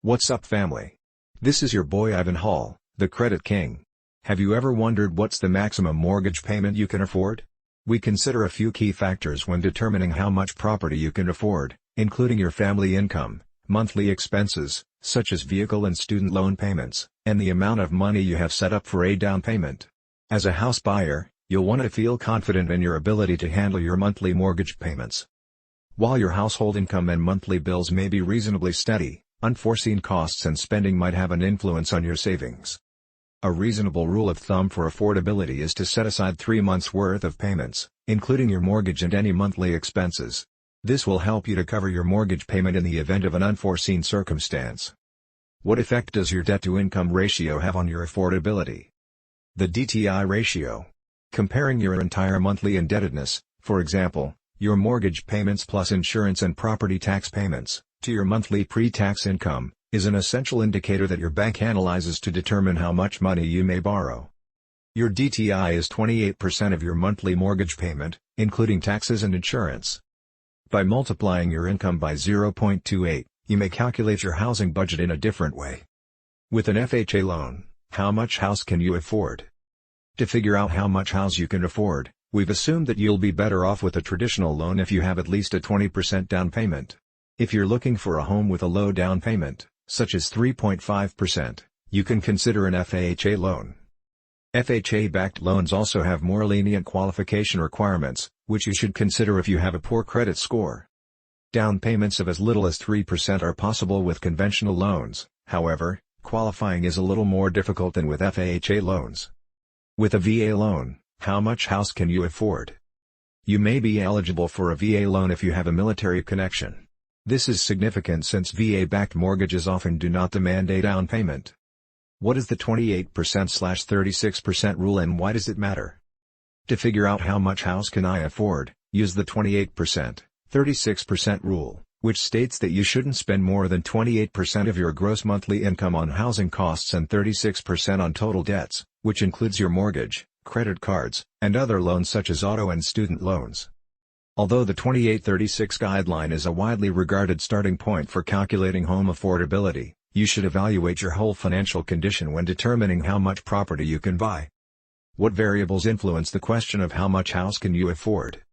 What's up, family? This is your boy Ivan Hall, the Credit King. Have you ever wondered what's the maximum mortgage payment you can afford? We consider a few key factors when determining how much property you can afford, including your family income, monthly expenses, such as vehicle and student loan payments, and the amount of money you have set up for a down payment. As a house buyer, you'll want to feel confident in your ability to handle your monthly mortgage payments. While your household income and monthly bills may be reasonably steady, unforeseen costs and spending might have an influence on your savings. A reasonable rule of thumb for affordability is to set aside 3 months' worth of payments, including your mortgage and any monthly expenses. This will help you to cover your mortgage payment in the event of an unforeseen circumstance. What effect does your debt-to-income ratio have on your affordability? The DTI ratio. Comparing your entire monthly indebtedness, for example, your mortgage payments plus insurance and property tax payments, to your monthly pre-tax income, is an essential indicator that your bank analyzes to determine how much money you may borrow. Your DTI is 28% of your monthly mortgage payment, including taxes and insurance. By multiplying your income by 0.28, you may calculate your housing budget in a different way. With an FHA loan, how much house can you afford? To figure out how much house you can afford, we've assumed that you'll be better off with a traditional loan if you have at least a 20% down payment. If you're looking for a home with a low down payment, such as 3.5%, you can consider an FHA loan. FHA-backed loans also have more lenient qualification requirements, which you should consider if you have a poor credit score. Down payments of as little as 3% are possible with conventional loans, however, qualifying is a little more difficult than with FHA loans. With a VA loan, how much house can you afford? You may be eligible for a VA loan if you have a military connection. This is significant since VA-backed mortgages often do not demand a down payment. What is the 28%/36% rule and why does it matter? To figure out how much house can I afford, use the 28%/36% rule, which states that you shouldn't spend more than 28% of your gross monthly income on housing costs and 36% on total debts, which includes your mortgage, credit cards, and other loans such as auto and student loans. Although the 28-36 guideline is a widely regarded starting point for calculating home affordability, you should evaluate your whole financial condition when determining how much property you can buy. What variables influence the question of how much house can you afford?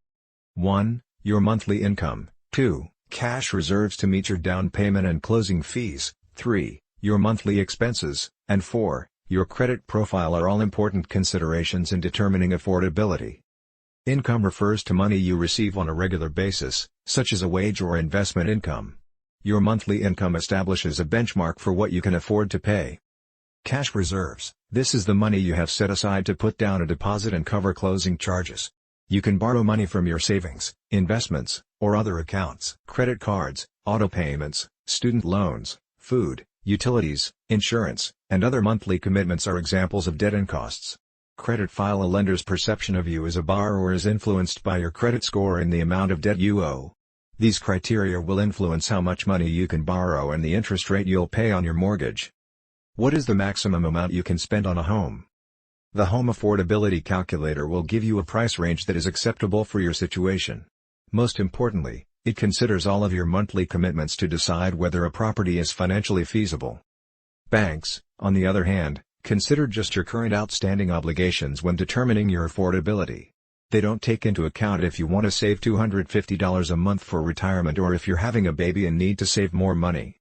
1. Your monthly income. 2. Cash reserves to meet your down payment and closing fees. 3. Your monthly expenses. And 4. Your credit profile are all important considerations in determining affordability. Income refers to money you receive on a regular basis, such as a wage or investment income. Your monthly income establishes a benchmark for what you can afford to pay. Cash reserves. This is the money you have set aside to put down a deposit and cover closing charges. You can borrow money from your savings, investments, or other accounts. Credit cards, auto payments, student loans, food, utilities, insurance, and other monthly commitments are examples of debt and costs. Credit file. A lender's perception of you as a borrower is influenced by your credit score and the amount of debt you owe. These criteria will influence how much money you can borrow and the interest rate you'll pay on your mortgage. What is the maximum amount you can spend on a home? The Home Affordability Calculator will give you a price range that is acceptable for your situation. Most importantly, it considers all of your monthly commitments to decide whether a property is financially feasible. Banks, on the other hand, consider just your current outstanding obligations when determining your affordability. They don't take into account if you want to save $250 a month for retirement or if you're having a baby and need to save more money.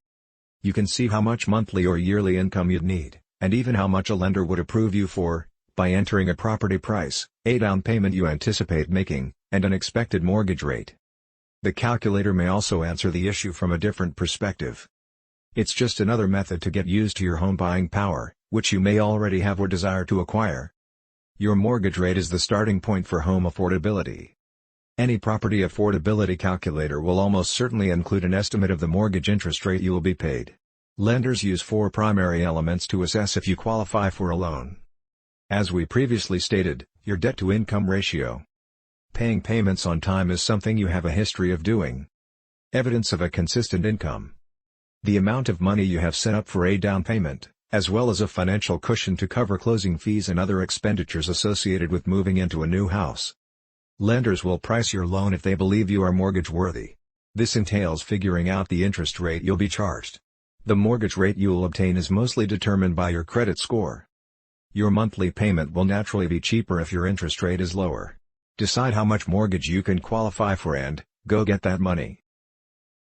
You can see how much monthly or yearly income you'd need, and even how much a lender would approve you for, by entering a property price, a down payment you anticipate making, and an expected mortgage rate. The calculator may also answer the issue from a different perspective. It's just another method to get used to your home buying power, which you may already have or desire to acquire. Your mortgage rate is the starting point for home affordability. Any property affordability calculator will almost certainly include an estimate of the mortgage interest rate you will be paid. Lenders use 4 primary elements to assess if you qualify for a loan. As we previously stated, your debt-to-income ratio. Paying payments on time is something you have a history of doing. Evidence of a consistent income. The amount of money you have set up for a down payment, as well as a financial cushion to cover closing fees and other expenditures associated with moving into a new house. Lenders will price your loan if they believe you are mortgage worthy. This entails figuring out the interest rate you'll be charged. The mortgage rate you'll obtain is mostly determined by your credit score. Your monthly payment will naturally be cheaper if your interest rate is lower. Decide how much mortgage you can qualify for and go get that money.